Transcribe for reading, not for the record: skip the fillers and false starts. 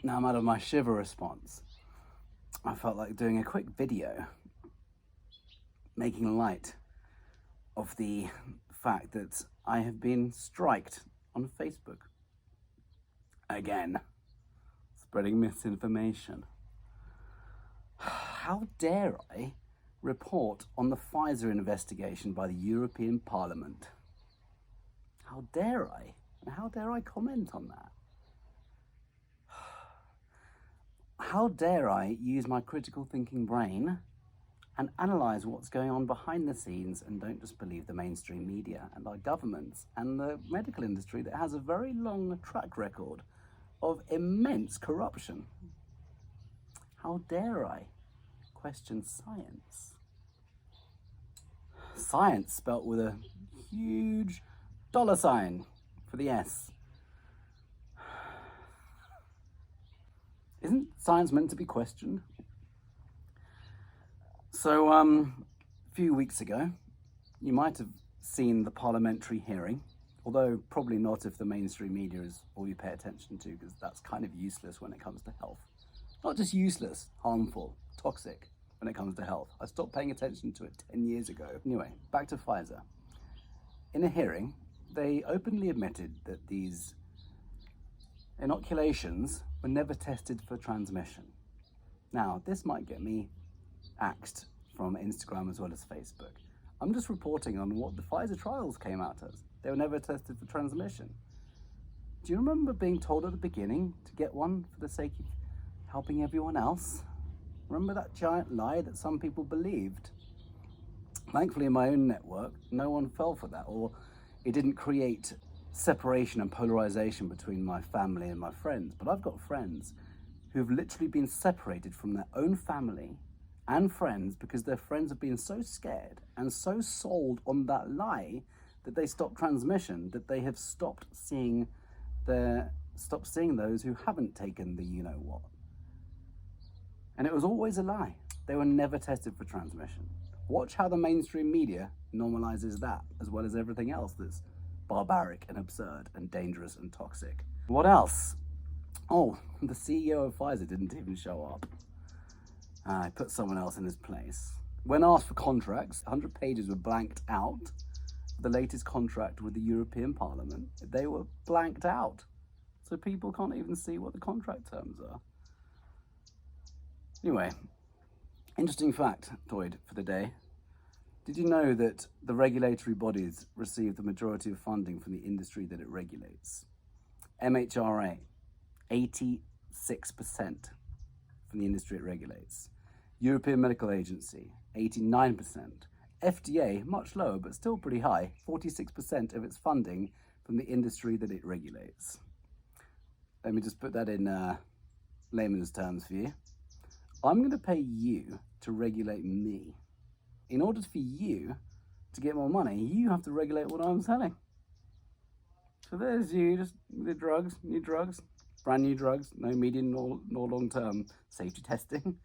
Now I'm out of my shiver response. I felt like doing a quick video making light of the fact that I have been striked on Facebook. Again, spreading misinformation. How dare I report on the Pfizer investigation by the European Parliament? How dare I? And how dare I comment on that? How dare I use my critical thinking brain and analyse what's going on behind the scenes and don't just believe the mainstream media and our governments and the medical industry that has a very long track record of immense corruption? How dare I question science? Science spelt with a huge $sign for the S. Isn't science meant to be questioned? So, a few weeks ago, you might have seen the parliamentary hearing, although probably not if the mainstream media is all you pay attention to, because that's kind of useless when it comes to health. Not just useless, harmful, toxic when it comes to health. I stopped paying attention to it 10 years ago. Anyway, back to Pfizer. In a hearing, they openly admitted that these inoculations were never tested for transmission. Now, this might get me axed from Instagram as well as Facebook. I'm just reporting on what the Pfizer trials came out as. They were never tested for transmission. Do you remember being told at the beginning to get one for the sake of helping everyone else? Remember that giant lie that some people believed? Thankfully, in my own network, no one fell for that, or it didn't create separation and polarization between my family and my friends. But I've got friends who've literally been separated from their own family and friends because their friends have been so scared and so sold on that lie that they stopped transmission, that they have stopped seeing those who haven't taken the you-know-what. And it was always a lie. They were never tested for transmission. Watch how the mainstream media normalizes that, as well as everything else that's barbaric and absurd and dangerous and toxic. What else? Oh, the CEO of Pfizer didn't even show up. I put someone else in his place. When asked for contracts, 100 pages were blanked out. The latest contract with the European Parliament, they were blanked out. So people can't even see what the contract terms are. Anyway, interesting factoid for the day. Did you know that the regulatory bodies receive the majority of funding from the industry that it regulates? MHRA, 86% from the industry it regulates. European Medical Agency, 89%. FDA, much lower, but still pretty high, 46% of its funding from the industry that it regulates. Let me just put that in layman's terms for you. I'm going to pay you to regulate me. In order for you to get more money, you have to regulate what I'm selling. So there's you, just the new drugs, brand new drugs, no medium nor long-term safety testing.